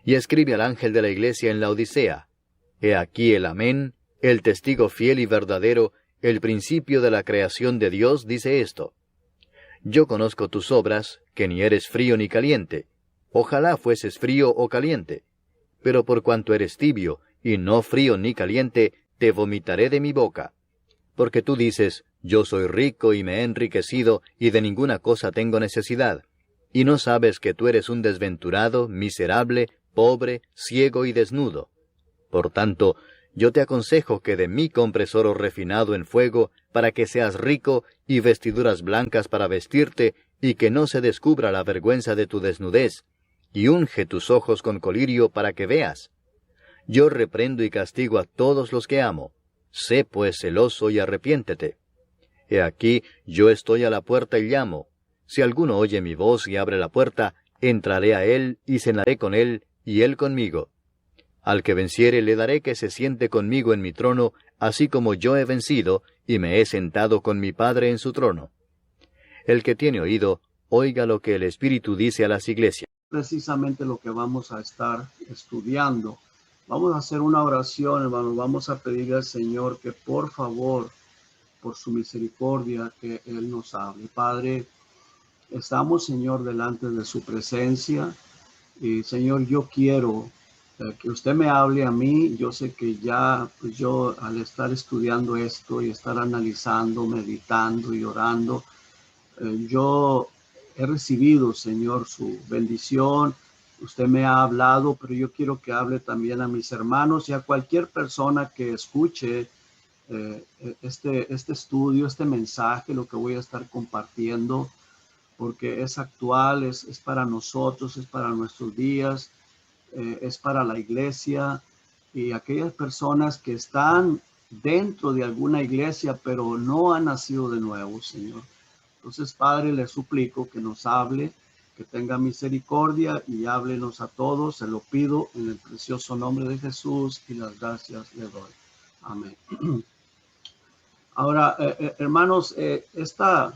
Y escribe al ángel de la iglesia en la Odisea: He aquí el Amén, el testigo fiel y verdadero, el principio de la creación de Dios, dice esto: Yo conozco tus obras, que ni eres frío ni caliente. Ojalá fueses frío o caliente. Pero por cuanto eres tibio, y no frío ni caliente, te vomitaré de mi boca. Porque tú dices: Yo soy rico y me he enriquecido, y de ninguna cosa tengo necesidad. Y no sabes que tú eres un desventurado, miserable, pobre, ciego y desnudo. Por tanto, yo te aconsejo que de mí compres oro refinado en fuego, para que seas rico, y vestiduras blancas para vestirte, y que no se descubra la vergüenza de tu desnudez, y unge tus ojos con colirio para que veas. Yo reprendo y castigo a todos los que amo. Sé pues celoso y arrepiéntete. He aquí, yo estoy a la puerta y llamo. Si alguno oye mi voz y abre la puerta, entraré a él y cenaré con él, y él conmigo. Al que venciere le daré que se siente conmigo en mi trono, así como yo he vencido, y me he sentado con mi Padre en su trono. El que tiene oído, oiga lo que el Espíritu dice a las iglesias. Precisamente lo que vamos a estar estudiando. Vamos a hacer una oración, hermanos. Vamos a pedirle al Señor que por favor, por su misericordia, que Él nos hable. Padre, estamos, Señor, delante de su presencia. Y Señor, yo quiero que usted me hable a mí. Yo sé que ya, pues yo al estar estudiando esto y estar analizando, meditando y orando, yo he recibido, Señor, su bendición. Usted me ha hablado, pero yo quiero que hable también a mis hermanos y a cualquier persona que escuche este estudio, este mensaje, lo que voy a estar compartiendo, porque es actual, es para nosotros, es para nuestros días, es para la iglesia y aquellas personas que están dentro de alguna iglesia, pero no han nacido de nuevo, Señor. Entonces, Padre, le suplico que nos hable, que tenga misericordia y háblenos a todos. Se lo pido en el precioso nombre de Jesús y las gracias le doy. Amén. Ahora, hermanos, esta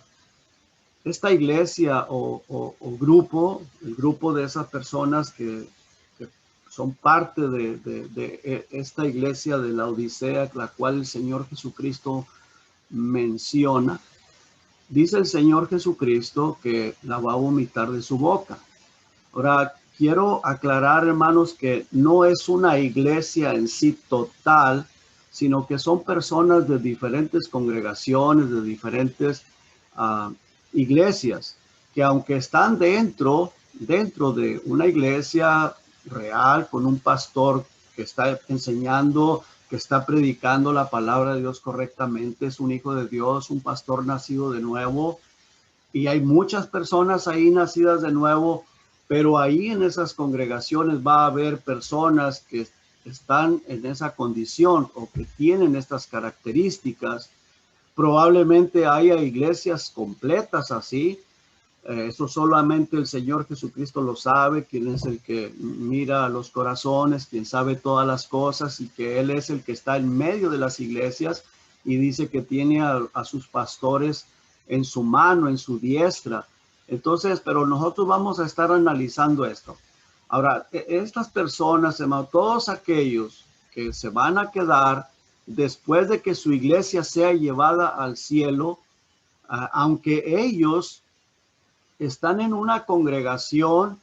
iglesia o grupo, el grupo de esas personas que son parte de esta iglesia de la Odisea, la cual el Señor Jesucristo menciona, dice el Señor Jesucristo que la va a vomitar de su boca. Ahora, quiero aclarar, hermanos, que no es una iglesia en sí total, sino que son personas de diferentes congregaciones, de diferentes iglesias, que aunque están dentro de una iglesia real, con un pastor que está enseñando, que está predicando la palabra de Dios correctamente, es un hijo de Dios, un pastor nacido de nuevo, y hay muchas personas ahí nacidas de nuevo, pero ahí en esas congregaciones va a haber personas que están en esa condición o que tienen estas características. Probablemente haya iglesias completas así. Eso solamente el Señor Jesucristo lo sabe, quien es el que mira los corazones, quien sabe todas las cosas, y que Él es el que está en medio de las iglesias y dice que tiene a sus pastores en su mano, en su diestra. Entonces, pero nosotros vamos a estar analizando esto. Ahora, estas personas, hermano, todos aquellos que se van a quedar después de que su iglesia sea llevada al cielo, aunque ellos están en una congregación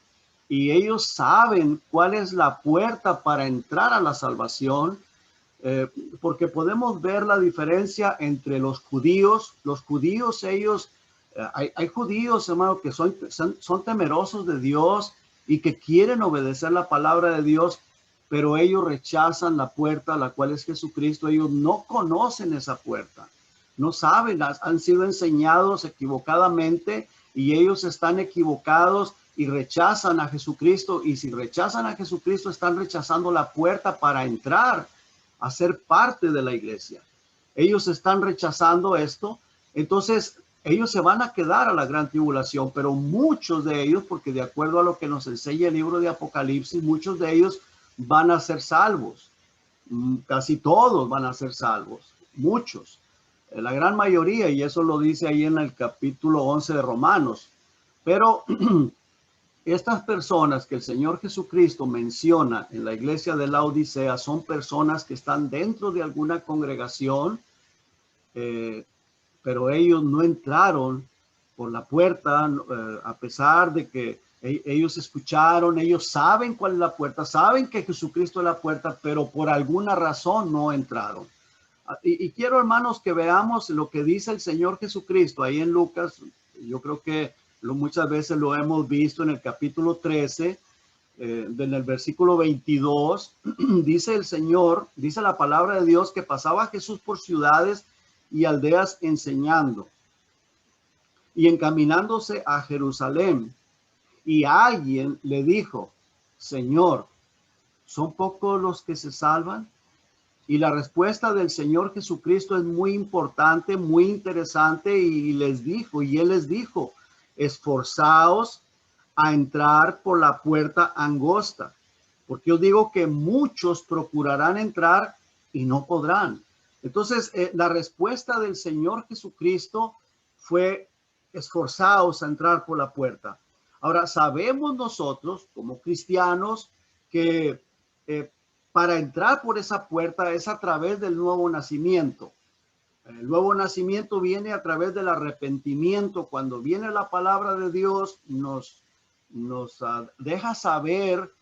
y ellos saben cuál es la puerta para entrar a la salvación, porque podemos ver la diferencia entre los judíos. Los judíos, ellos, hay judíos, hermano, que son temerosos de Dios y que quieren obedecer la palabra de Dios, pero ellos rechazan la puerta, la cual es Jesucristo. Ellos no conocen esa puerta, no saben, han sido enseñados equivocadamente y ellos están equivocados y rechazan a Jesucristo. Y si rechazan a Jesucristo, están rechazando la puerta para entrar a ser parte de la iglesia. Ellos están rechazando esto. Entonces, ellos se van a quedar a la gran tribulación, pero muchos de ellos, porque de acuerdo a lo que nos enseña el libro de Apocalipsis, muchos de ellos van a ser salvos. Casi todos van a ser salvos, muchos. La gran mayoría, y eso lo dice ahí en el capítulo 11 de Romanos. Pero estas personas que el Señor Jesucristo menciona en la iglesia de la Odisea son personas que están dentro de alguna congregación, pero ellos no entraron por la puerta, a pesar de que ellos escucharon, ellos saben cuál es la puerta, saben que Jesucristo es la puerta, pero por alguna razón no entraron. Y quiero, hermanos, que veamos lo que dice el Señor Jesucristo ahí en Lucas. Yo creo que muchas veces lo hemos visto en el capítulo 13, en el versículo 22, dice el Señor, dice la palabra de Dios, que pasaba Jesús por ciudades y aldeas enseñando y encaminándose a Jerusalén. Y alguien le dijo: Señor, ¿son pocos los que se salvan? Y la respuesta del Señor Jesucristo es muy importante, muy interesante, y él les dijo: esforzaos a entrar por la puerta angosta, porque yo digo que muchos procurarán entrar y no podrán. Entonces, la respuesta del Señor Jesucristo fue: esforzaos a entrar por la puerta. Ahora, sabemos nosotros como cristianos que para entrar por esa puerta es a través del nuevo nacimiento. El nuevo nacimiento viene a través del arrepentimiento. Cuando viene la palabra de Dios, nos deja saber,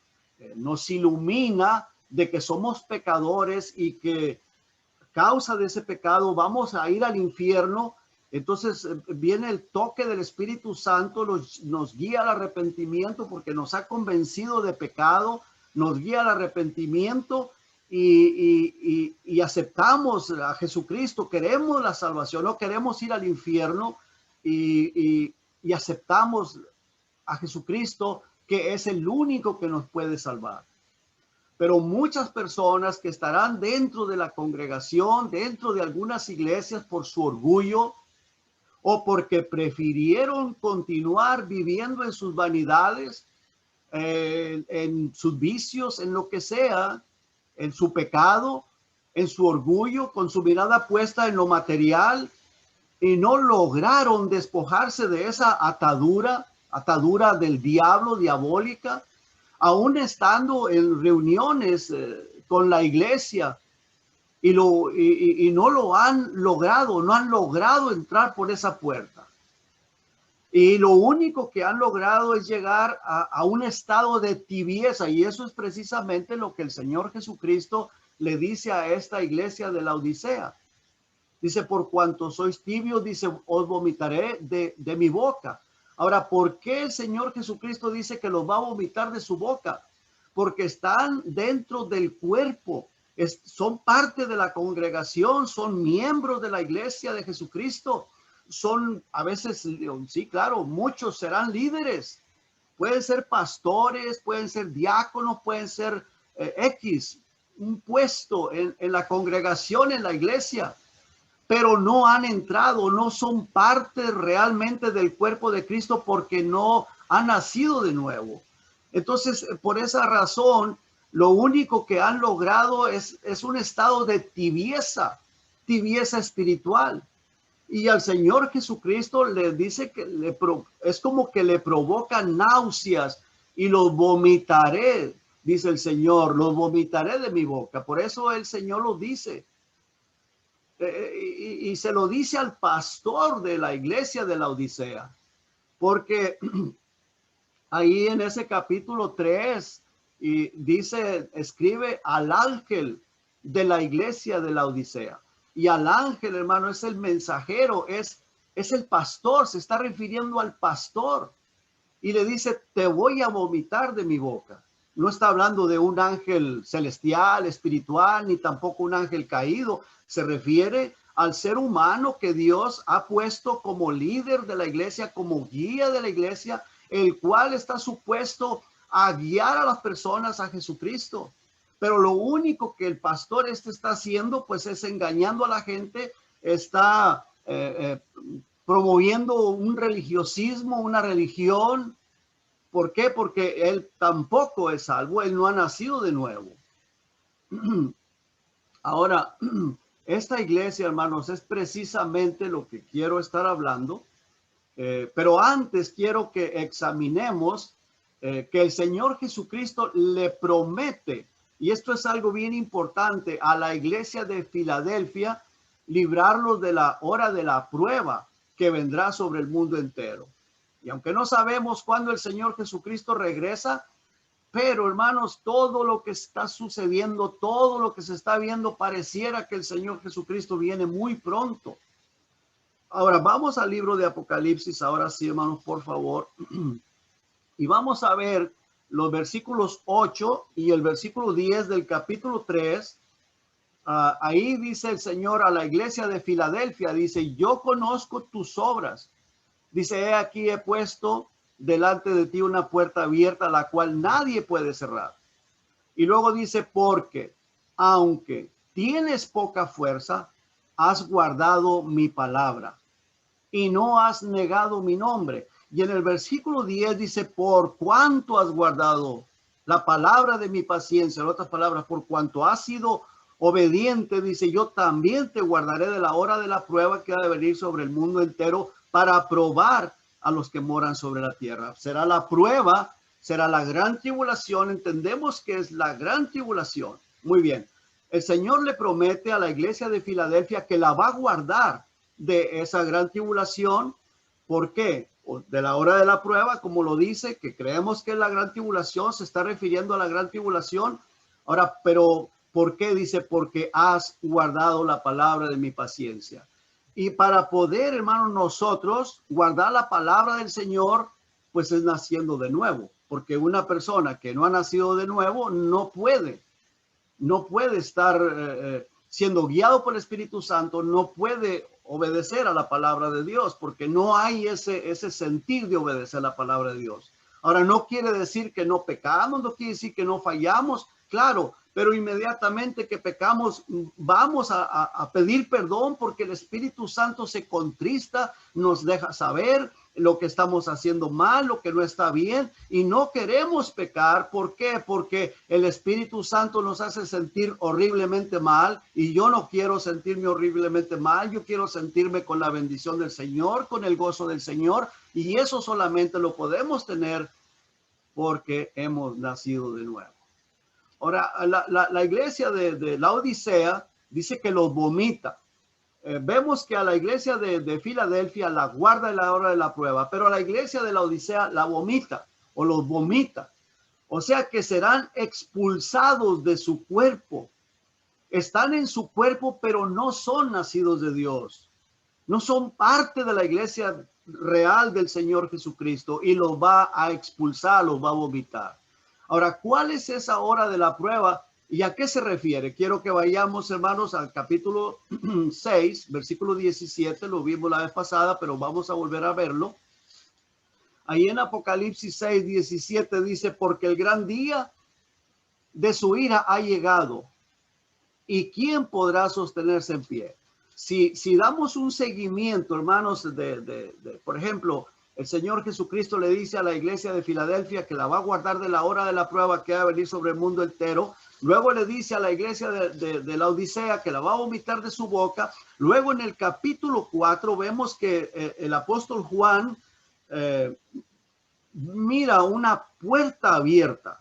nos ilumina de que somos pecadores y que a causa de ese pecado vamos a ir al infierno. Entonces viene el toque del Espíritu Santo, nos guía al arrepentimiento porque nos ha convencido de pecado, nos guía al arrepentimiento y aceptamos a Jesucristo, queremos la salvación, no queremos ir al infierno y aceptamos a Jesucristo, que es el único que nos puede salvar. Pero muchas personas que estarán dentro de la congregación, dentro de algunas iglesias, por su orgullo o porque prefirieron continuar viviendo en sus vanidades, en sus vicios, en lo que sea, en su pecado, en su orgullo, con su mirada puesta en lo material, y no lograron despojarse de esa atadura del diablo, diabólica, aún estando en reuniones con la iglesia, y no lo han logrado, no han logrado entrar por esa puerta. Y lo único que han logrado es llegar a un estado de tibieza, y eso es precisamente lo que el Señor Jesucristo le dice a esta iglesia de la Odisea. Dice: por cuanto sois tibios, dice, os vomitaré de mi boca. Ahora, ¿por qué el Señor Jesucristo dice que los va a vomitar de su boca? Porque están dentro del cuerpo, son parte de la congregación, son miembros de la iglesia de Jesucristo. Son, a veces, sí, claro, muchos serán líderes. Pueden ser pastores, pueden ser diáconos, pueden ser un puesto en la congregación, en la iglesia, pero no han entrado, no son parte realmente del cuerpo de Cristo porque no han nacido de nuevo. Entonces, por esa razón, lo único que han logrado es un estado de tibieza espiritual. Y al Señor Jesucristo le dice que es como que le provoca náuseas, y los vomitaré, dice el Señor, los vomitaré de mi boca. Por eso el Señor lo dice. Y se lo dice al pastor de la iglesia de la Odisea, porque ahí en ese capítulo 3 y dice, escribe al ángel de la iglesia de la Odisea. Y al ángel, hermano, es el mensajero, es el pastor, se está refiriendo al pastor. Y le dice: te voy a vomitar de mi boca. No está hablando de un ángel celestial, espiritual, ni tampoco un ángel caído. Se refiere al ser humano que Dios ha puesto como líder de la iglesia, como guía de la iglesia, el cual está supuesto a guiar a las personas a Jesucristo. Pero lo único que el pastor está haciendo, pues, es engañando a la gente, está promoviendo un religiosismo, una religión. ¿Por qué? Porque él tampoco es salvo, él no ha nacido de nuevo. Ahora, esta iglesia, hermanos, es precisamente lo que quiero estar hablando. Pero antes quiero que examinemos que el Señor Jesucristo le promete, y esto es algo bien importante, a la iglesia de Filadelfia, librarlos de la hora de la prueba que vendrá sobre el mundo entero. Y aunque no sabemos cuándo el Señor Jesucristo regresa, pero hermanos, todo lo que está sucediendo, todo lo que se está viendo, pareciera que el Señor Jesucristo viene muy pronto. Ahora vamos al libro de Apocalipsis, ahora sí, hermanos, por favor. Y vamos a ver los versículos 8 y el versículo 10 del capítulo 3. Ahí dice el Señor a la iglesia de Filadelfia, dice, yo conozco tus obras. Dice, he aquí he puesto delante de ti una puerta abierta, la cual nadie puede cerrar. Y luego dice, porque aunque tienes poca fuerza, has guardado mi palabra y no has negado mi nombre. Y en el versículo 10 dice, por cuanto has guardado la palabra de mi paciencia, en otras palabras, por cuanto has sido obediente, dice, yo también te guardaré de la hora de la prueba que ha de venir sobre el mundo entero para probar a los que moran sobre la tierra. Será la prueba, será la gran tribulación. Entendemos que es la gran tribulación. Muy bien. El Señor le promete a la iglesia de Filadelfia que la va a guardar de esa gran tribulación. ¿Por qué? De la hora de la prueba, como lo dice, que creemos que es la gran tribulación, se está refiriendo a la gran tribulación. Ahora, pero ¿por qué? Dice, porque has guardado la palabra de mi paciencia. Y para poder, hermanos, nosotros guardar la palabra del Señor, pues es naciendo de nuevo. Porque una persona que no ha nacido de nuevo no puede estar siendo guiado por el Espíritu Santo, no puede obedecer a la palabra de Dios, porque no hay ese sentir de obedecer la palabra de Dios. Ahora, no quiere decir que no pecamos, no quiere decir que no fallamos, claro, pero inmediatamente que pecamos vamos a pedir perdón, porque el Espíritu Santo se contrista, nos deja saber lo que estamos haciendo mal, lo que no está bien, y no queremos pecar. ¿Por qué? Porque el Espíritu Santo nos hace sentir horriblemente mal, y yo no quiero sentirme horriblemente mal, yo quiero sentirme con la bendición del Señor, con el gozo del Señor, y eso solamente lo podemos tener porque hemos nacido de nuevo. Ahora, la iglesia de la Odisea dice que los vomita. Vemos que a la iglesia de Filadelfia la guarda en la hora de la prueba, pero a la iglesia de la Odisea la vomita o los vomita. O sea que serán expulsados de su cuerpo. Están en su cuerpo, pero no son nacidos de Dios. No son parte de la iglesia real del Señor Jesucristo, y los va a expulsar, los va a vomitar. Ahora, ¿cuál es esa hora de la prueba y a qué se refiere? Quiero que vayamos, hermanos, al capítulo 6, versículo 17. Lo vimos la vez pasada, pero vamos a volver a verlo. Ahí en Apocalipsis 6, 17 dice, porque el gran día de su ira ha llegado, ¿y quién podrá sostenerse en pie? Si damos un seguimiento, hermanos, por ejemplo, el Señor Jesucristo le dice a la iglesia de Filadelfia que la va a guardar de la hora de la prueba que va a venir sobre el mundo entero. Luego le dice a la iglesia de la Odisea que la va a vomitar de su boca. Luego en el capítulo 4 vemos que el apóstol Juan mira una puerta abierta.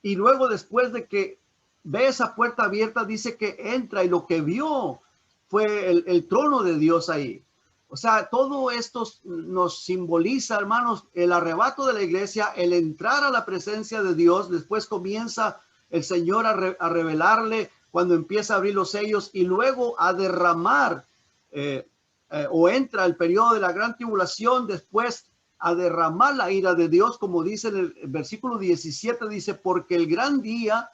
Y luego, después de que ve esa puerta abierta, dice que entra, y lo que vio fue el trono de Dios ahí. O sea, todo esto nos simboliza, hermanos, el arrebato de la iglesia, el entrar a la presencia de Dios. Después comienza el Señor a revelarle cuando empieza a abrir los sellos, y luego a derramar, o entra el periodo de la gran tribulación, después a derramar la ira de Dios, como dice en el versículo 17, dice, porque el gran día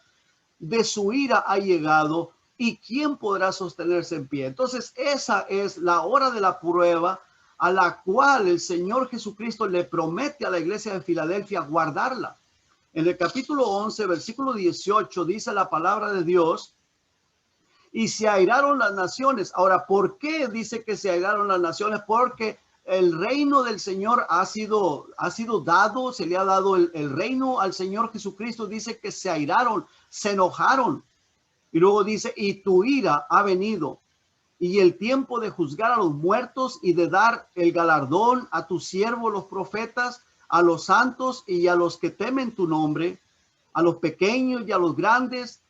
de su ira ha llegado, ¿y quién podrá sostenerse en pie? Entonces, esa es la hora de la prueba a la cual el Señor Jesucristo le promete a la iglesia de Filadelfia guardarla. En el capítulo 11, versículo 18, dice la palabra de Dios, y se airaron las naciones. Ahora, ¿por qué dice que se airaron las naciones? Porque el reino del Señor ha sido dado, se le ha dado el reino al Señor Jesucristo. Dice que se airaron, se enojaron. Y luego dice, y tu ira ha venido, y el tiempo de juzgar a los muertos y de dar el galardón a tus siervos los profetas, a los santos y a los que temen tu nombre, a los pequeños y a los grandes,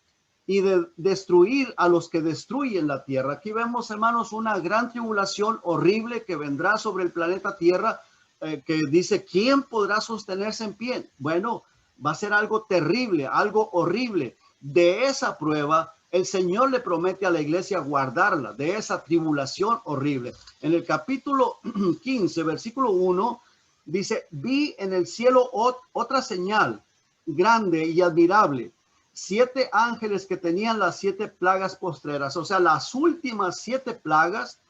y de destruir a los que destruyen la tierra. Aquí vemos, hermanos, una gran tribulación horrible que vendrá sobre el planeta Tierra, que dice, ¿quién podrá sostenerse en pie? Bueno, va a ser algo terrible, algo horrible. De esa prueba, el Señor le promete a la iglesia guardarla, de esa tribulación horrible. En el capítulo 15, versículo 1, dice, vi en el cielo otra señal grande y admirable, 7 ángeles que tenían las 7 plagas postreras, o sea, las últimas 7 plagas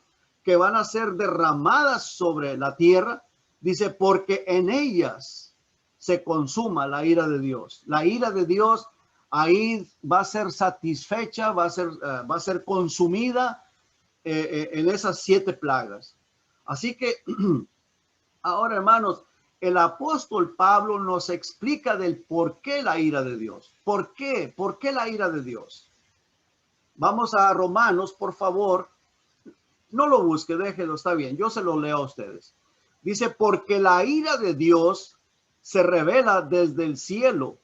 que van a ser derramadas sobre la tierra. Dice, porque en ellas se consuma la ira de Dios. La ira de Dios ahí va a ser satisfecha, va a ser consumida en esas 7 plagas. Así que ahora, hermanos, el apóstol Pablo nos explica del por qué la ira de Dios. ¿Por qué? ¿Por qué la ira de Dios? Vamos a Romanos, por favor. No lo busque, déjelo, está bien. Yo se lo leo a ustedes. Dice, porque la ira de Dios se revela desde el cielo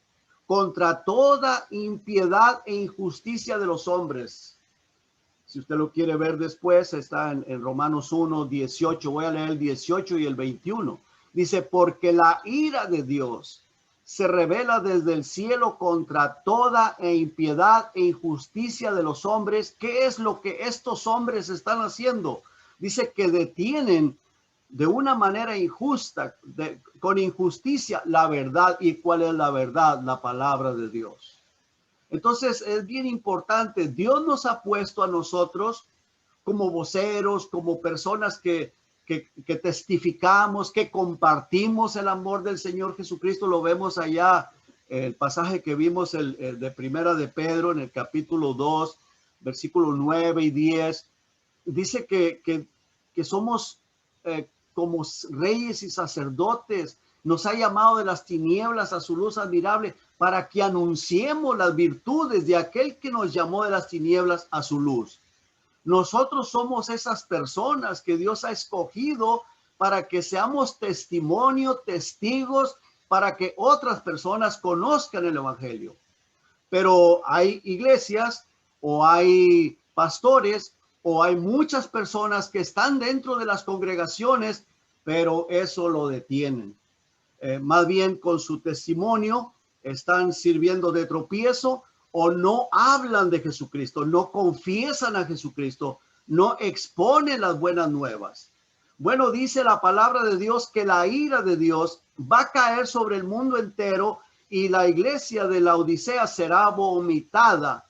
contra toda impiedad e injusticia de los hombres. Si usted lo quiere ver después, está en Romanos 1, 18. Voy a leer el 18 y el 21. Dice, porque la ira de Dios se revela desde el cielo contra toda impiedad e injusticia de los hombres. ¿Qué es lo que estos hombres están haciendo? Dice que detienen de una manera injusta, con injusticia, la verdad. ¿Y cuál es la verdad? La palabra de Dios. Entonces es bien importante. Dios nos ha puesto a nosotros como voceros, como personas que testificamos, que compartimos el amor del Señor Jesucristo. Lo vemos allá, el pasaje que vimos el de Primera de Pedro en el capítulo 2, versículo 9 y 10. Dice que somos como reyes y sacerdotes. Nos ha llamado de las tinieblas a su luz admirable para que anunciemos las virtudes de aquel que nos llamó de las tinieblas a su luz. Nosotros somos esas personas que Dios ha escogido para que seamos testimonio, testigos, para que otras personas conozcan el evangelio. Pero hay iglesias o hay pastores o hay muchas personas que están dentro de las congregaciones, pero eso lo detienen. Más bien con su testimonio están sirviendo de tropiezo, o no hablan de Jesucristo, no confiesan a Jesucristo, no exponen las buenas nuevas. Bueno, dice la palabra de Dios que la ira de Dios va a caer sobre el mundo entero y la iglesia de la Odisea será vomitada.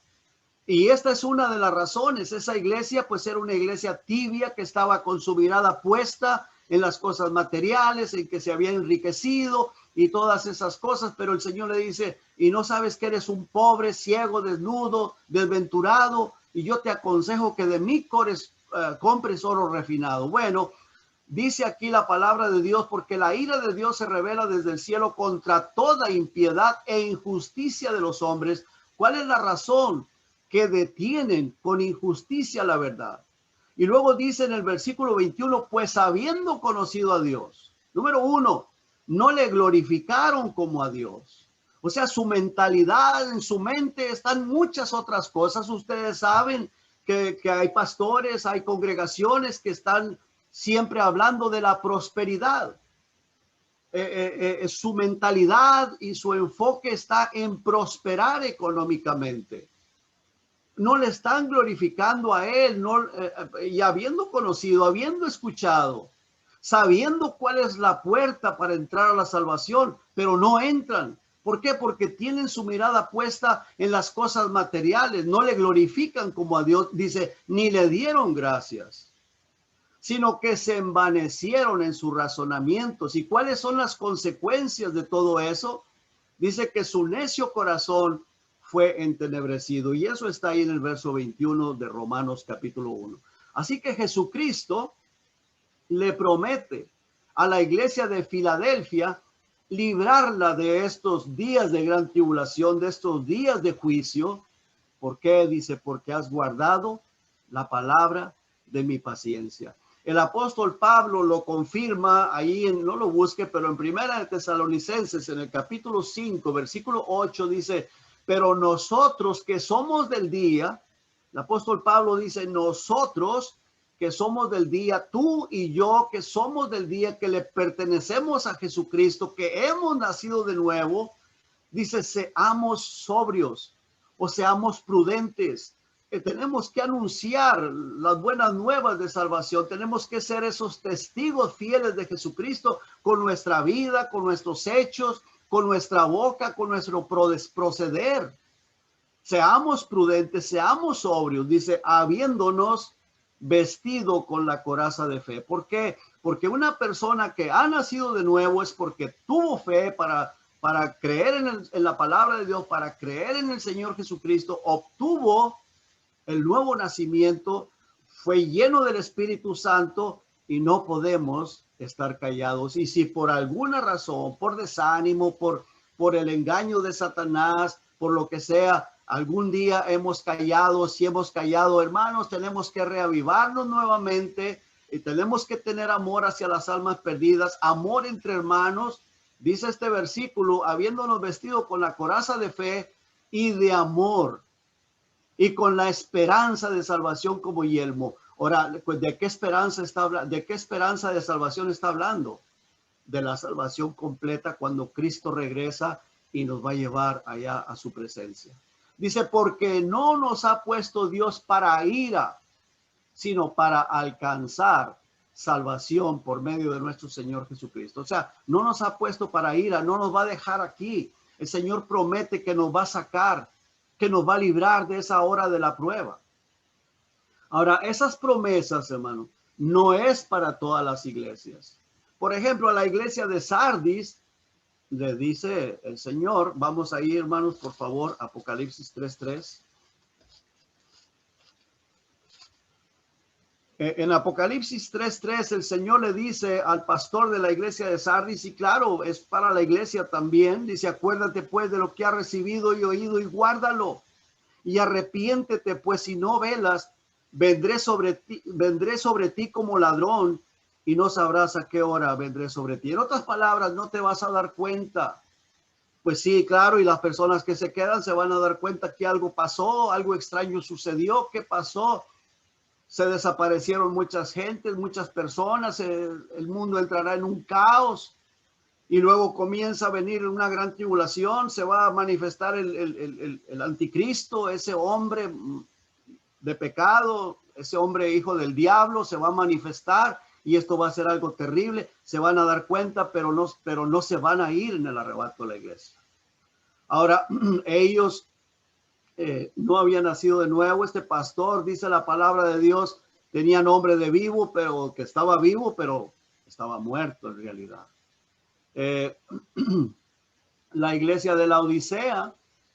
Y esta es una de las razones. Esa iglesia pues era una iglesia tibia que estaba con su mirada puesta en las cosas materiales, en que se había enriquecido y todas esas cosas, pero el Señor le dice, y no sabes que eres un pobre, ciego, desnudo, desventurado, y yo te aconsejo que de mí compres oro refinado. Bueno, dice aquí la palabra de Dios, porque la ira de Dios se revela desde el cielo contra toda impiedad e injusticia de los hombres. ¿Cuál es la razón? Que detienen con injusticia la verdad. Y luego dice en el versículo 21, pues habiendo conocido a Dios, número 1, no le glorificaron como a Dios. O sea, su mentalidad, en su mente están muchas otras cosas. Ustedes saben que hay pastores, hay congregaciones que están siempre hablando de la prosperidad. Su mentalidad y su enfoque está en prosperar económicamente. No le están glorificando a él, y habiendo conocido, habiendo escuchado, sabiendo cuál es la puerta para entrar a la salvación, pero no entran. ¿Por qué? Porque tienen su mirada puesta en las cosas materiales, no le glorifican como a Dios, dice, ni le dieron gracias, sino que se envanecieron en sus razonamientos. ¿Y cuáles son las consecuencias de todo eso? Dice que su necio corazón fue entenebrecido. Y eso está ahí en el verso 21 de Romanos capítulo 1. Así que Jesucristo le promete a la iglesia de Filadelfia librarla de estos días de gran tribulación, de estos días de juicio. ¿Por qué? Dice, porque has guardado la palabra de mi paciencia. El apóstol Pablo lo confirma ahí, no lo busque, pero en Primera de Tesalonicenses, en el capítulo 5, versículo 8, dice, pero nosotros que somos del día, el apóstol Pablo dice, nosotros que somos del día, tú y yo que somos del día, que le pertenecemos a Jesucristo, que hemos nacido de nuevo, dice, seamos sobrios o seamos prudentes. Tenemos que anunciar las buenas nuevas de salvación. Tenemos que ser esos testigos fieles de Jesucristo con nuestra vida, con nuestros hechos, con nuestra boca, con nuestro proceder. Seamos prudentes, seamos sobrios, dice, habiéndonos vestido con la coraza de fe. ¿Por qué? Porque una persona que ha nacido de nuevo es porque tuvo fe para creer en la palabra de Dios, para creer en el Señor Jesucristo, obtuvo el nuevo nacimiento, fue lleno del Espíritu Santo y no podemos estar callados. Y si por alguna razón, por desánimo, por el engaño de Satanás, por lo que sea, algún día hemos callado, si hemos callado, hermanos, tenemos que reavivarnos nuevamente y tenemos que tener amor hacia las almas perdidas, amor entre hermanos. Dice este versículo, habiéndonos vestido con la coraza de fe y de amor, y con la esperanza de salvación como yelmo. Ahora, pues, ¿de qué esperanza está hablando? ¿De qué esperanza de salvación está hablando? De la salvación completa cuando Cristo regresa y nos va a llevar allá a su presencia. Dice, porque no nos ha puesto Dios para ira, sino para alcanzar salvación por medio de nuestro Señor Jesucristo. O sea, no nos ha puesto para ira, no nos va a dejar aquí. El Señor promete que nos va a sacar, que nos va a librar de esa hora de la prueba. Ahora, esas promesas, hermano, no es para todas las iglesias. Por ejemplo, a la iglesia de Sardis, le dice el Señor, vamos ahí, hermanos, por favor, Apocalipsis 3:3. En Apocalipsis 3:3, el Señor le dice al pastor de la iglesia de Sardis, y claro, es para la iglesia también, dice, acuérdate pues de lo que has recibido y oído y guárdalo, y arrepiéntete, pues si no velas, vendré sobre ti como ladrón, y no sabrás a qué hora vendré sobre ti. En otras palabras, no te vas a dar cuenta. Pues sí, claro, y las personas que se quedan se van a dar cuenta que algo pasó, algo extraño sucedió. ¿Qué pasó? Se desaparecieron muchas gentes, muchas personas, el mundo entrará en un caos y luego comienza a venir una gran tribulación, se va a manifestar el anticristo, ese hombre de pecado, ese hombre hijo del diablo, se va a manifestar y esto va a ser algo terrible. Se van a dar cuenta, pero no se van a ir en el arrebato de la iglesia. Ahora, ellos no había nacido de nuevo. Este pastor, dice la palabra de Dios, tenía nombre de vivo, pero que estaba vivo, pero estaba muerto en realidad. La iglesia de la Odisea,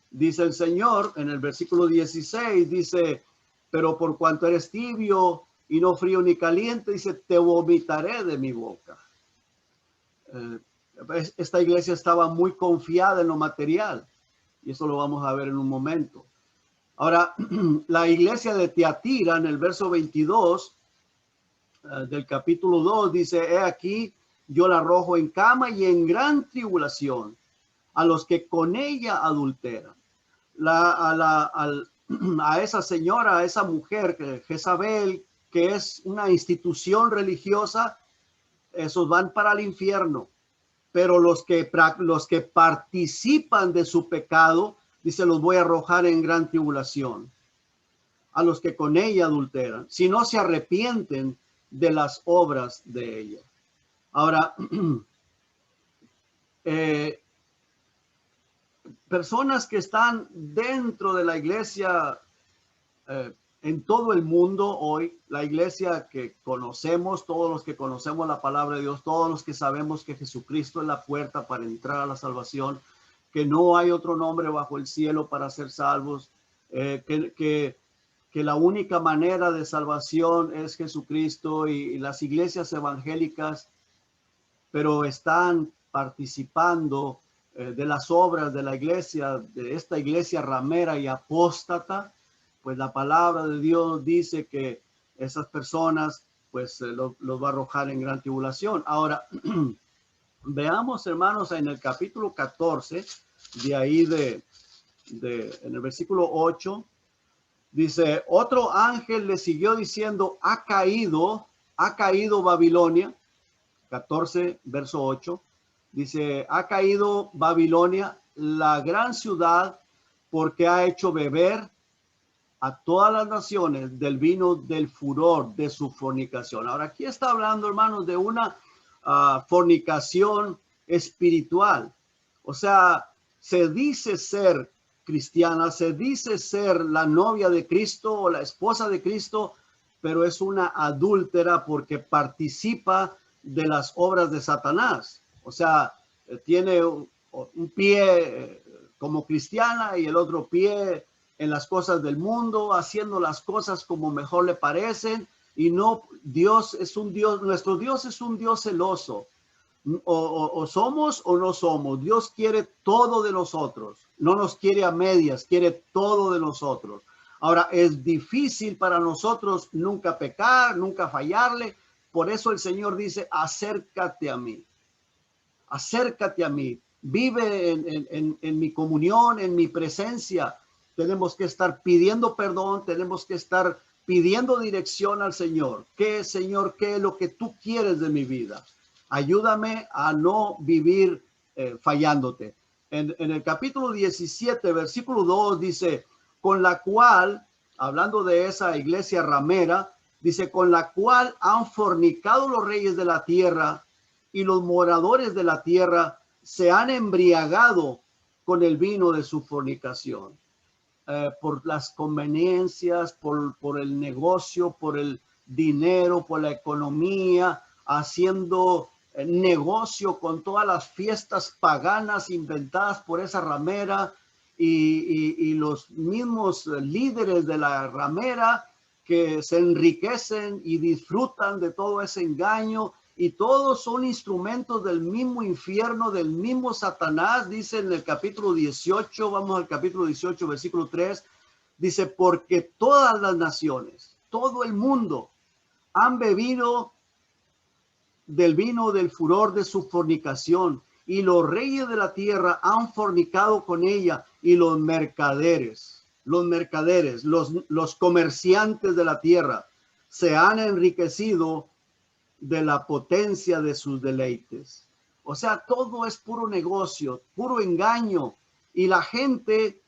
dice el Señor en el versículo 16, dice, pero por cuanto eres tibio y no frío ni caliente, dice, te vomitaré de mi boca. Esta iglesia estaba muy confiada en lo material y eso lo vamos a ver en un momento. Ahora, la iglesia de Tiatira, en el verso 22 del capítulo 2, dice, he aquí, yo la arrojo en cama y en gran tribulación a los que con ella adulteran. A esa señora, a esa mujer, Jezabel, que es una institución religiosa, esos van para el infierno. Pero los que participan de su pecado, dice, los voy a arrojar en gran tribulación, a los que con ella adulteran, si no se arrepienten de las obras de ella. Ahora, personas que están dentro de la iglesia en todo el mundo hoy, la iglesia que conocemos, todos los que conocemos la palabra de Dios, todos los que sabemos que Jesucristo es la puerta para entrar a la salvación, que no hay otro nombre bajo el cielo para ser salvos, que la única manera de salvación es Jesucristo y las iglesias evangélicas, pero están participando de las obras de la iglesia, de esta iglesia ramera y apóstata, pues la palabra de Dios dice que esas personas pues los va a arrojar en gran tribulación. Ahora, veamos, hermanos, en el capítulo 14, de ahí en el versículo 8, dice, otro ángel le siguió diciendo, ha caído Babilonia, 14, verso 8, dice, ha caído Babilonia, la gran ciudad, porque ha hecho beber a todas las naciones del vino del furor de su fornicación. Ahora, aquí está hablando, hermanos, de una fornicación espiritual. O sea, se dice ser cristiana, se dice ser la novia de Cristo o la esposa de Cristo, pero es una adúltera porque participa de las obras de Satanás. O sea, tiene un pie como cristiana y el otro pie en las cosas del mundo, haciendo las cosas como mejor le parecen. Y no, Dios es un Dios, nuestro Dios es un Dios celoso. O somos o no somos. Dios quiere todo de nosotros. No nos quiere a medias, quiere todo de nosotros. Ahora, es difícil para nosotros nunca pecar, nunca fallarle. Por eso el Señor dice, acércate a mí. Acércate a mí. Vive en mi comunión, en mi presencia. Tenemos que estar pidiendo perdón, tenemos que estar pidiendo dirección al Señor. Señor, qué es lo que tú quieres de mi vida? Ayúdame a no vivir fallándote. En el capítulo 17, versículo 2 dice, con la cual, hablando de esa iglesia ramera, dice, con la cual han fornicado los reyes de la tierra y los moradores de la tierra se han embriagado con el vino de su fornicación. Por las conveniencias, por el negocio, por el dinero, por la economía, haciendo negocio con todas las fiestas paganas inventadas por esa ramera y los mismos líderes de la ramera que se enriquecen y disfrutan de todo ese engaño. Y todos son instrumentos del mismo infierno, del mismo Satanás, dice en el capítulo 18, vamos al capítulo 18, versículo 3, dice, porque todas las naciones, todo el mundo han bebido del vino del furor de su fornicación, y los reyes de la tierra han fornicado con ella, y los mercaderes, los comerciantes de la tierra se han enriquecido de la potencia de sus deleites. O sea, todo es puro negocio, puro engaño, y la gente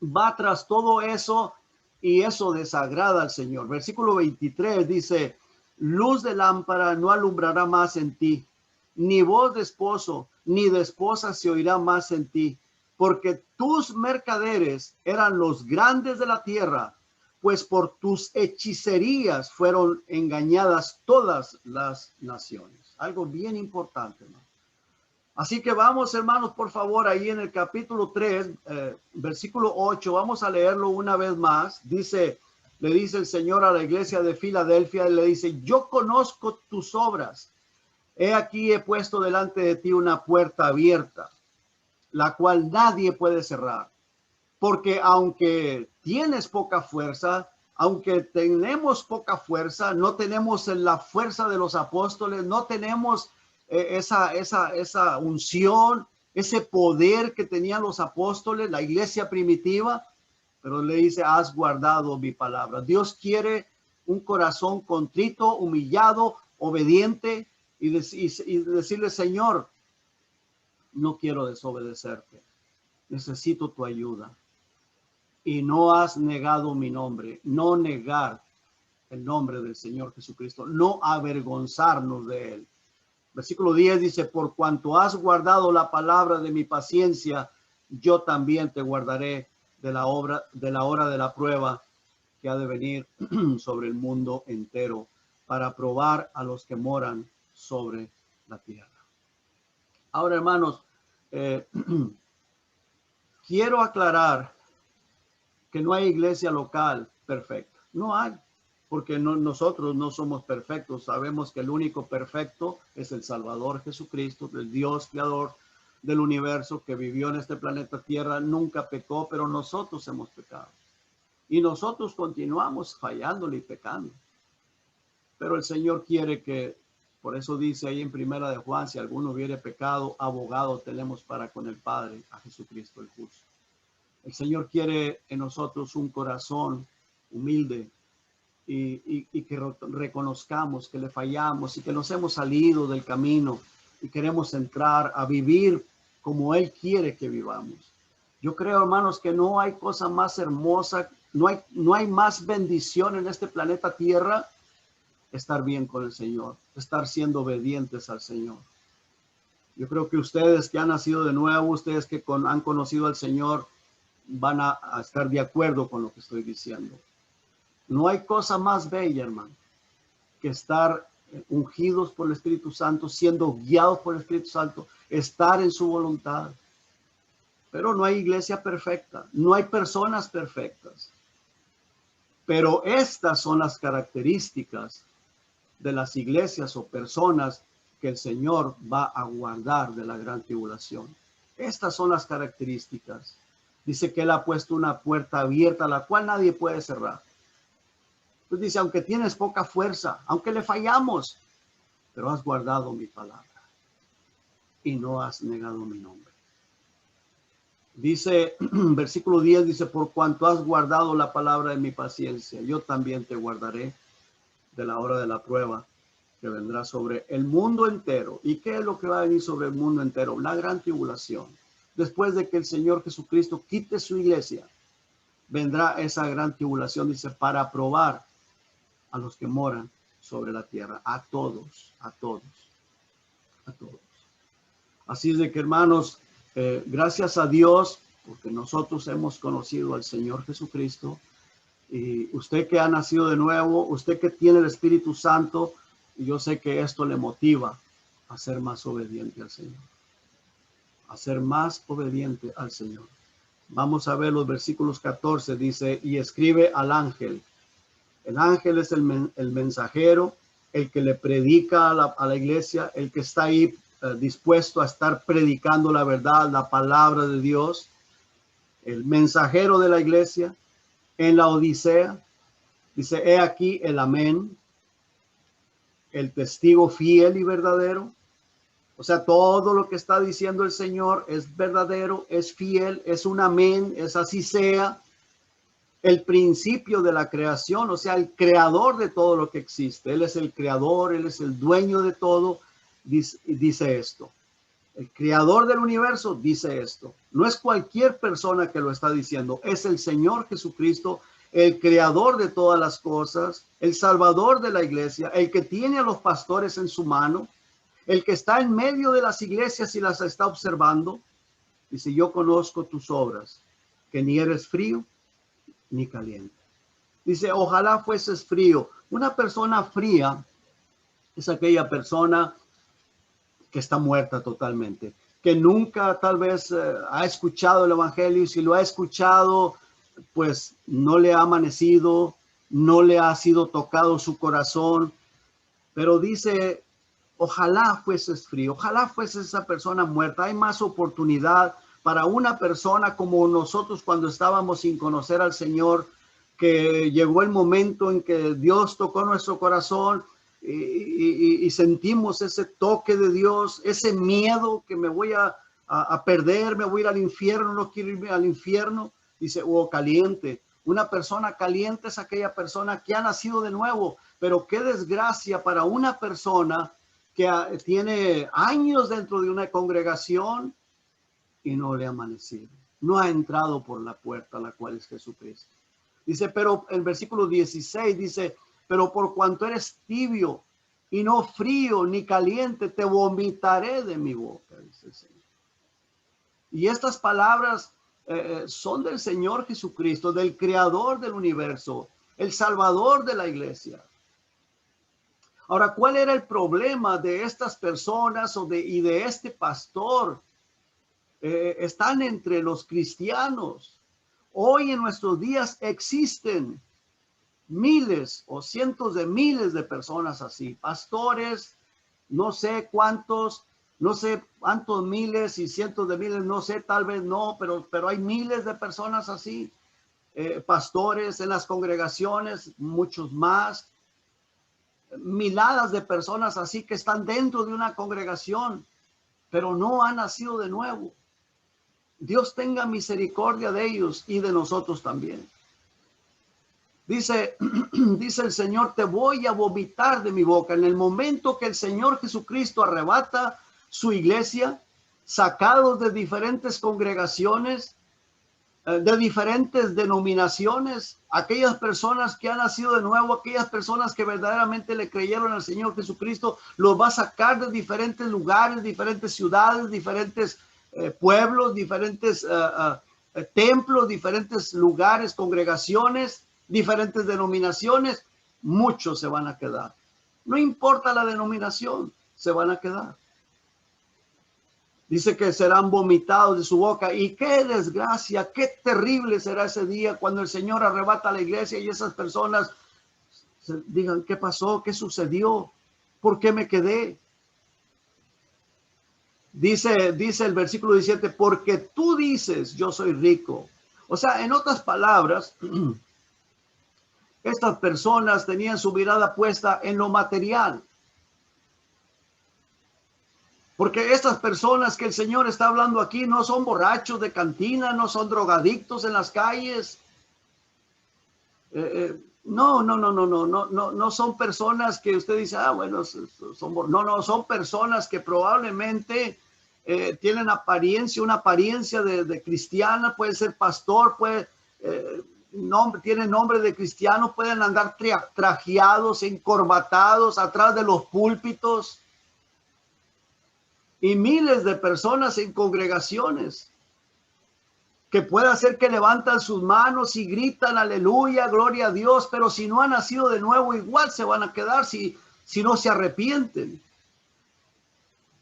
va tras todo eso y eso desagrada al Señor. Versículo 23 dice, luz de lámpara no alumbrará más en ti, ni voz de esposo, ni de esposa se oirá más en ti, porque tus mercaderes eran los grandes de la tierra, pues por tus hechicerías fueron engañadas todas las naciones. Algo bien importante, ¿no? Así que vamos, hermanos, por favor, ahí en el capítulo 3, versículo 8, vamos a leerlo una vez más. Dice, le dice el Señor a la iglesia de Filadelfia, le dice, yo conozco tus obras. He aquí he puesto delante de ti una puerta abierta, la cual nadie puede cerrar. Porque aunque tienes poca fuerza, aunque tenemos poca fuerza, no tenemos la fuerza de los apóstoles, no tenemos esa unción, ese poder que tenían los apóstoles, la iglesia primitiva, pero le dice, has guardado mi palabra. Dios quiere un corazón contrito, humillado, obediente y decirle, Señor, no quiero desobedecerte, necesito tu ayuda. Y no has negado mi nombre, no negar el nombre del Señor Jesucristo, no avergonzarnos de él. Versículo 10 dice, por cuanto has guardado la palabra de mi paciencia, yo también te guardaré de la hora de la prueba que ha de venir sobre el mundo entero para probar a los que moran sobre la tierra. Ahora, hermanos, quiero aclarar que no hay iglesia local perfecta. No hay, porque nosotros no somos perfectos. Sabemos que el único perfecto es el Salvador Jesucristo, el Dios creador del universo que vivió en este planeta Tierra. Nunca pecó, pero nosotros hemos pecado. Y nosotros continuamos fallándole y pecando. Pero el Señor quiere que, por eso dice ahí en Primera de Juan, si alguno hubiere pecado, abogado tenemos para con el Padre, a Jesucristo el justo. El Señor quiere en nosotros un corazón humilde y que reconozcamos que le fallamos y que nos hemos salido del camino y queremos entrar a vivir como Él quiere que vivamos. Yo creo, hermanos, que no hay cosa más hermosa, no hay más bendición en este planeta Tierra, estar bien con el Señor, estar siendo obedientes al Señor. Yo creo que ustedes que han nacido de nuevo, ustedes que han conocido al Señor, van a estar de acuerdo con lo que estoy diciendo. No hay cosa más bella, hermano, que estar ungidos por el Espíritu Santo, siendo guiados por el Espíritu Santo, estar en su voluntad. Pero no hay iglesia perfecta, no hay personas perfectas. Pero estas son las características de las iglesias o personas que el Señor va a guardar de la gran tribulación. Estas son las características. Dice que Él ha puesto una puerta abierta, la cual nadie puede cerrar. Pues dice, aunque tienes poca fuerza, aunque le fallamos, pero has guardado mi palabra y no has negado mi nombre. Dice, versículo 10, dice, por cuanto has guardado la palabra de mi paciencia, yo también te guardaré de la hora de la prueba que vendrá sobre el mundo entero. ¿Y qué es lo que va a venir sobre el mundo entero? La gran tribulación. Después de que el Señor Jesucristo quite su iglesia, vendrá esa gran tribulación, dice, para probar a los que moran sobre la tierra, a todos, a todos, a todos. Así es de que, hermanos, gracias a Dios, porque nosotros hemos conocido al Señor Jesucristo, y usted que ha nacido de nuevo, usted que tiene el Espíritu Santo, yo sé que esto le motiva a ser más obediente al Señor, a ser más obediente al Señor. Vamos a ver los versículos 14, dice, y escribe al ángel. El ángel es el mensajero, el que le predica a la iglesia, el que está ahí dispuesto a estar predicando la verdad, la palabra de Dios, el mensajero de la iglesia. En la Odisea, dice, he aquí el amén, el testigo fiel y verdadero. O sea, todo lo que está diciendo el Señor es verdadero, es fiel, es un amén, es así sea. El principio de la creación, o sea, el creador de todo lo que existe. Él es el creador, Él es el dueño de todo, dice esto. El creador del universo dice esto. No es cualquier persona que lo está diciendo, es el Señor Jesucristo, el creador de todas las cosas, el salvador de la iglesia, el que tiene a los pastores en su mano, el que está en medio de las iglesias y las está observando. Dice, yo conozco tus obras, que ni eres frío ni caliente. Dice, ojalá fueses frío. Una persona fría es aquella persona que está muerta totalmente, que nunca tal vez ha escuchado el evangelio, y si lo ha escuchado, pues no le ha amanecido, no le ha sido tocado su corazón. Pero dice, ojalá fueses frío, ojalá fueses esa persona muerta. Hay más oportunidad para una persona como nosotros cuando estábamos sin conocer al Señor, que llegó el momento en que Dios tocó nuestro corazón y sentimos ese toque de Dios, ese miedo que me voy a perder, me voy a ir al infierno, no quiero irme al infierno. Dice, caliente. Una persona caliente es aquella persona que ha nacido de nuevo, pero qué desgracia para una persona que tiene años dentro de una congregación y no le ha amanecido, no ha entrado por la puerta, la cual es Jesucristo. Dice, pero el versículo 16 dice, pero por cuanto eres tibio y no frío ni caliente, te vomitaré de mi boca, dice el Señor. Y estas palabras son del Señor Jesucristo, del creador del universo, el salvador de la iglesia. Ahora, ¿cuál era el problema de estas personas y de este pastor? Están entre los cristianos. Hoy en nuestros días existen miles o cientos de miles de personas así, pastores, no sé cuántos miles y cientos de miles, no sé, tal vez no, pero hay miles de personas así, pastores en las congregaciones, muchos más. miladas de personas así que están dentro de una congregación, pero no han nacido de nuevo. Dios tenga misericordia de ellos y de nosotros también. Dice el Señor, te voy a vomitar de mi boca. En el momento que el Señor Jesucristo arrebata su iglesia, sacados de diferentes congregaciones, de diferentes denominaciones, aquellas personas que han nacido de nuevo, aquellas personas que verdaderamente le creyeron al Señor Jesucristo, los va a sacar de diferentes lugares, diferentes ciudades, diferentes pueblos, diferentes templos, diferentes lugares, congregaciones, diferentes denominaciones. Muchos se van a quedar. No importa la denominación, se van a quedar. Dice que serán vomitados de su boca. Y qué desgracia, qué terrible será ese día cuando el Señor arrebata a la iglesia y esas personas digan, ¿qué pasó? ¿Qué sucedió? ¿Por qué me quedé? Dice el versículo 17, porque tú dices, yo soy rico. O sea, en otras palabras, estas personas tenían su mirada puesta en lo material. Porque estas personas que el Señor está hablando aquí no son borrachos de cantina, no son drogadictos en las calles. No son personas que usted dice, bueno, son personas que probablemente tienen una apariencia de cristiana, puede ser pastor, tienen nombre de cristiano, pueden andar trajeados, encorbatados atrás de los púlpitos. Y miles de personas en congregaciones que puede hacer que levantan sus manos y gritan aleluya, gloria a Dios, pero si no han nacido de nuevo, igual se van a quedar si no se arrepienten.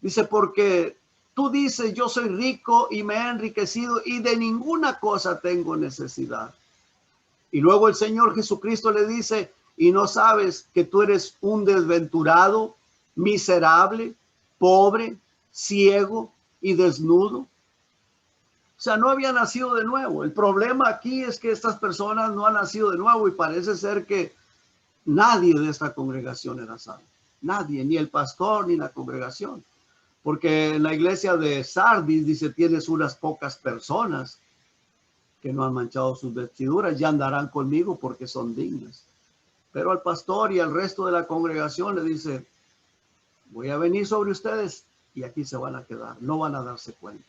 Dice, porque tú dices, yo soy rico y me he enriquecido y de ninguna cosa tengo necesidad. Y luego el Señor Jesucristo le dice, y no sabes que tú eres un desventurado, miserable, pobre, ciego y desnudo. O sea, no había nacido de nuevo. El problema aquí es que estas personas no han nacido de nuevo y parece ser que nadie de esta congregación era salvo. Nadie, ni el pastor ni la congregación. Porque en la iglesia de Sardis dice, tienes unas pocas personas que no han manchado sus vestiduras, ya andarán conmigo porque son dignas. Pero al pastor y al resto de la congregación le dice, voy a venir sobre ustedes y aquí se van a quedar, no van a darse cuenta.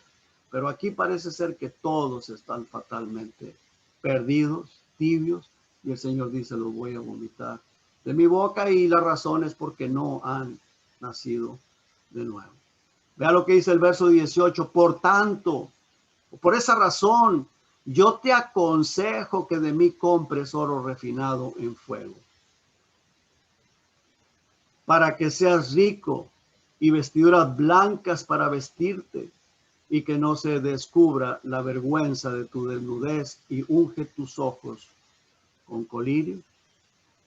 Pero aquí parece ser que todos están fatalmente perdidos, tibios, y el Señor dice, los voy a vomitar de mi boca, y la razón es porque no han nacido de nuevo. Vea lo que dice el verso 18, por tanto, por esa razón, yo te aconsejo que de mí compres oro refinado en fuego, para que seas rico, y vestiduras blancas para vestirte, y que no se descubra la vergüenza de tu desnudez, y unge tus ojos con colirio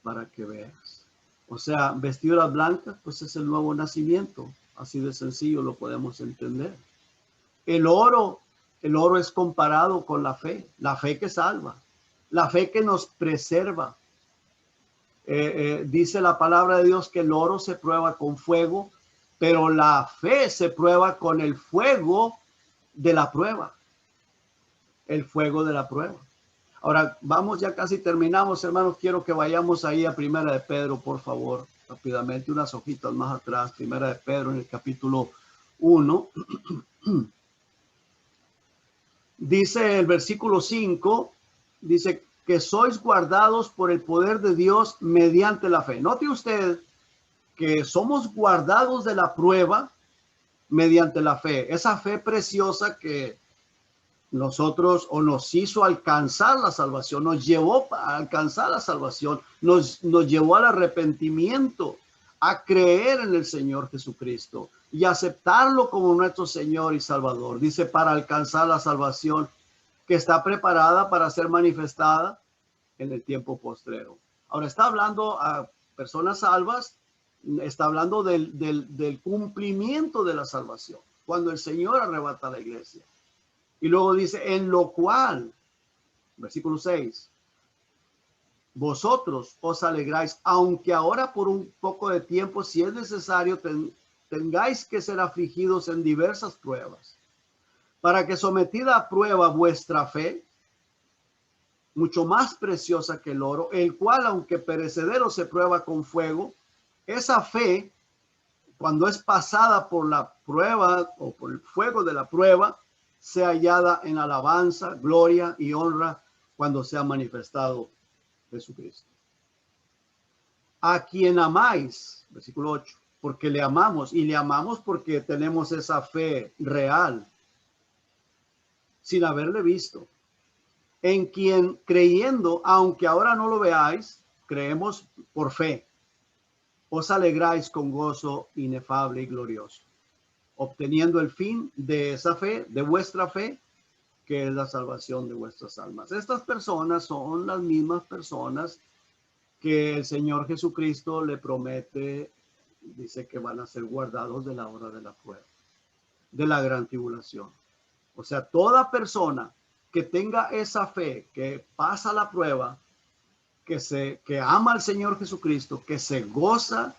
para que veas. O sea, vestiduras blancas, pues es el nuevo nacimiento. Así de sencillo lo podemos entender. El oro es comparado con la fe que salva, la fe que nos preserva. Dice la palabra de Dios que el oro se prueba con fuego, pero la fe se prueba con el fuego de la prueba. El fuego de la prueba. Ahora, vamos, ya casi terminamos, hermanos. Quiero que vayamos ahí a Primera de Pedro, por favor, rápidamente, unas hojitas más atrás. Primera de Pedro, en el capítulo 1. Dice el versículo 5, dice que sois guardados por el poder de Dios mediante la fe. Note usted que somos guardados de la prueba mediante la fe. Esa fe preciosa que nosotros, o nos hizo alcanzar la salvación, nos llevó a alcanzar la salvación, nos llevó al arrepentimiento, a creer en el Señor Jesucristo y aceptarlo como nuestro Señor y Salvador. Dice, para alcanzar la salvación que está preparada para ser manifestada en el tiempo postrero. Ahora está hablando a personas salvas, está hablando del cumplimiento de la salvación, cuando el Señor arrebata a la iglesia. Y luego dice, en lo cual, versículo 6, vosotros os alegráis, aunque ahora por un poco de tiempo, si es necesario, tengáis que ser afligidos en diversas pruebas, para que sometida a prueba vuestra fe, mucho más preciosa que el oro, el cual, aunque perecedero, se prueba con fuego, esa fe, cuando es pasada por la prueba o por el fuego de la prueba, sea hallada en alabanza, gloria y honra cuando sea manifestado Jesucristo. A quien amáis, versículo 8, porque le amamos, y le amamos porque tenemos esa fe real, sin haberle visto, en quien creyendo, aunque ahora no lo veáis, creemos por fe, os alegráis con gozo inefable y glorioso, obteniendo el fin de esa fe, de vuestra fe, que es la salvación de vuestras almas. Estas personas son las mismas personas que el Señor Jesucristo le promete, dice que van a ser guardados de la hora de la prueba, de la gran tribulación. O sea, toda persona que tenga esa fe, que pasa la prueba, que ama al Señor Jesucristo, que se goza,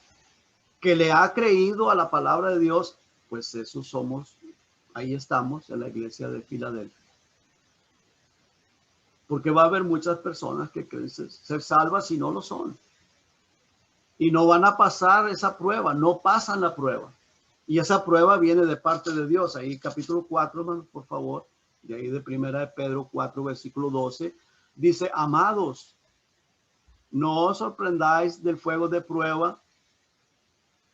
que le ha creído a la palabra de Dios, pues eso somos, ahí estamos en la iglesia de Filadelfia. Porque va a haber muchas personas que creen ser salvas y no lo son. Y no van a pasar esa prueba, no pasan la prueba. Y esa prueba viene de parte de Dios. Ahí capítulo 4, hermanos, por favor. De ahí de primera de Pedro 4, versículo 12. Dice, amados, no os sorprendáis del fuego de prueba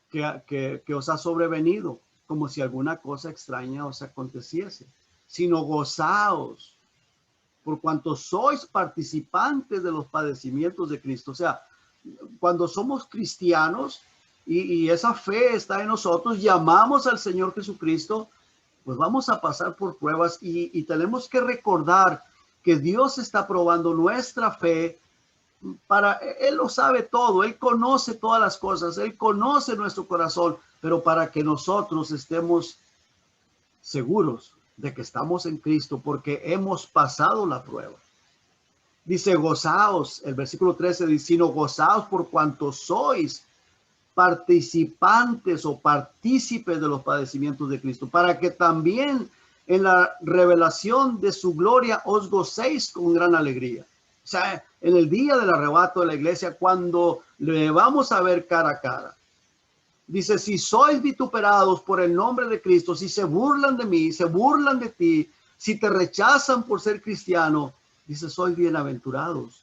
que os ha sobrevenido, como si alguna cosa extraña os aconteciese, sino gozaos por cuanto sois participantes de los padecimientos de Cristo. O sea, cuando somos cristianos y esa fe está en nosotros, llamamos al Señor Jesucristo, pues vamos a pasar por pruebas y tenemos que recordar que Dios está probando nuestra fe. Él lo sabe todo, Él conoce todas las cosas, Él conoce nuestro corazón, pero para que nosotros estemos seguros de que estamos en Cristo porque hemos pasado la prueba. Dice, gozaos, el versículo 13 dice, sino gozaos por cuanto sois participantes o partícipes de los padecimientos de Cristo, para que también en la revelación de su gloria os gocéis con gran alegría. O sea, en el día del arrebato de la iglesia, cuando le vamos a ver cara a cara, dice, si sois vituperados por el nombre de Cristo, si se burlan de mí, se burlan de ti, si te rechazan por ser cristiano, dice, sois bienaventurados,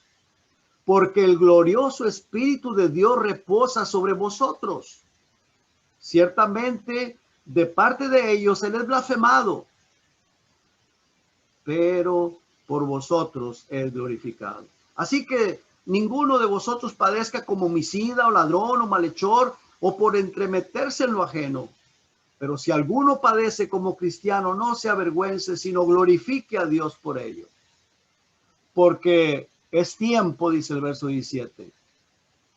porque el glorioso Espíritu de Dios reposa sobre vosotros. Ciertamente, de parte de ellos, Él es blasfemado, pero por vosotros es glorificado. Así que ninguno de vosotros padezca como homicida o ladrón o malhechor o por entremeterse en lo ajeno. Pero si alguno padece como cristiano, no se avergüence, sino glorifique a Dios por ello. Porque es tiempo, dice el verso 17,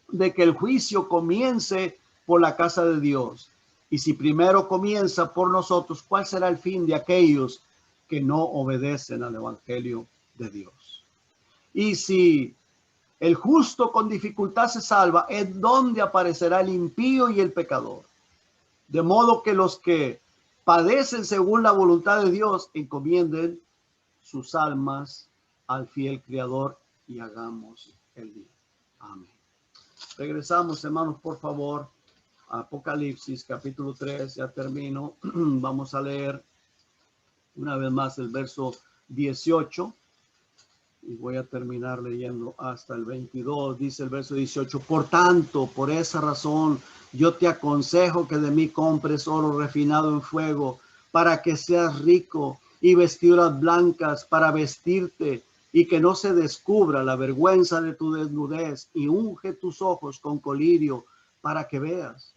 de que el juicio comience por la casa de Dios. Y si primero comienza por nosotros, ¿cuál será el fin de aquellos que no obedecen al evangelio de Dios? Y si el justo con dificultad se salva, ¿en dónde aparecerá el impío y el pecador? De modo que los que padecen según la voluntad de Dios encomienden sus almas al fiel Creador y hagamos el bien. Amén. Regresamos, hermanos, por favor, a Apocalipsis capítulo 3, ya termino. Vamos a leer una vez más el verso 18 y voy a terminar leyendo hasta el 22. Dice el verso 18, por tanto, por esa razón, yo te aconsejo que de mí compres oro refinado en fuego para que seas rico y vestiduras blancas para vestirte y que no se descubra la vergüenza de tu desnudez y unge tus ojos con colirio para que veas.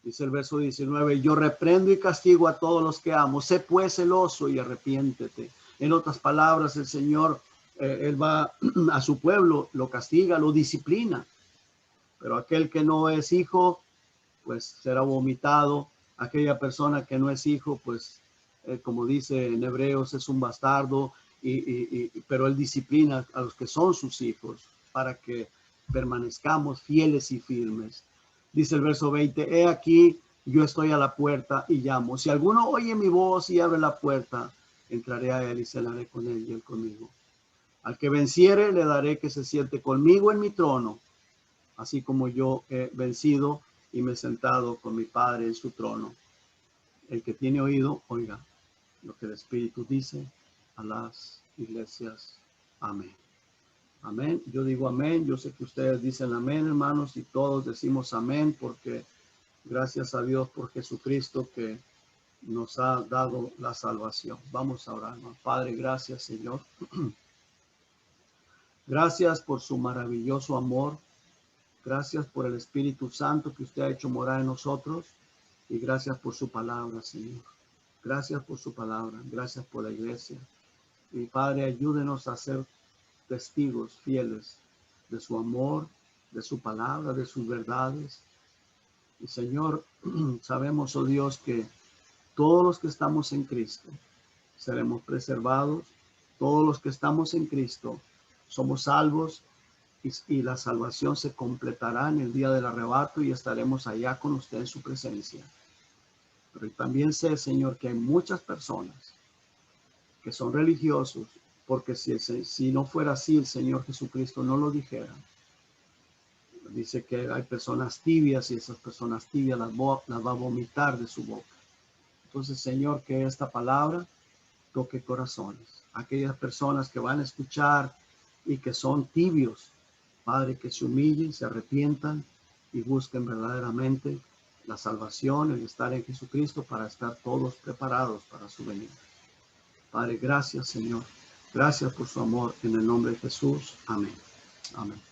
Dice el verso 19, yo reprendo y castigo a todos los que amo. Sé pues celoso y arrepiéntete. En otras palabras, el Señor, Él va a su pueblo, lo castiga, lo disciplina. Pero aquel que no es hijo, pues será vomitado. Aquella persona que no es hijo, pues como dice en Hebreos, es un bastardo. Pero Él disciplina a los que son sus hijos, para que permanezcamos fieles y firmes. Dice el verso 20, he aquí, yo estoy a la puerta y llamo. Si alguno oye mi voz y abre la puerta, entraré a él y cenaré con él y él conmigo. Al que venciere, le daré que se siente conmigo en mi trono, así como yo he vencido y me he sentado con mi Padre en su trono. El que tiene oído, oiga lo que el Espíritu dice a las iglesias. Amén. Amén. Yo digo amén. Yo sé que ustedes dicen amén, hermanos, y todos decimos amén, porque gracias a Dios por Jesucristo que nos ha dado la salvación. Vamos a orar, ¿no? Padre, gracias, Señor. Gracias por su maravilloso amor. Gracias por el Espíritu Santo que usted ha hecho morar en nosotros. Y gracias por su palabra, Señor. Gracias por su palabra. Gracias por la iglesia. Y Padre, ayúdenos a ser testigos fieles de su amor, de su palabra, de sus verdades. Y Señor, sabemos, oh Dios, que todos los que estamos en Cristo seremos preservados. Todos los que estamos en Cristo somos salvos y la salvación se completará en el día del arrebato y estaremos allá con usted en su presencia. Pero también sé, Señor, que hay muchas personas que son religiosos, porque si no fuera así, el Señor Jesucristo no lo dijera. Dice que hay personas tibias y esas personas tibias las va a vomitar de su boca. Entonces, Señor, que esta palabra toque corazones. Aquellas personas que van a escuchar y que son tibios, Padre, que se humillen, se arrepientan y busquen verdaderamente la salvación, el estar en Jesucristo para estar todos preparados para su venida. Padre, gracias, Señor. Gracias por su amor. En el nombre de Jesús. Amén. Amén.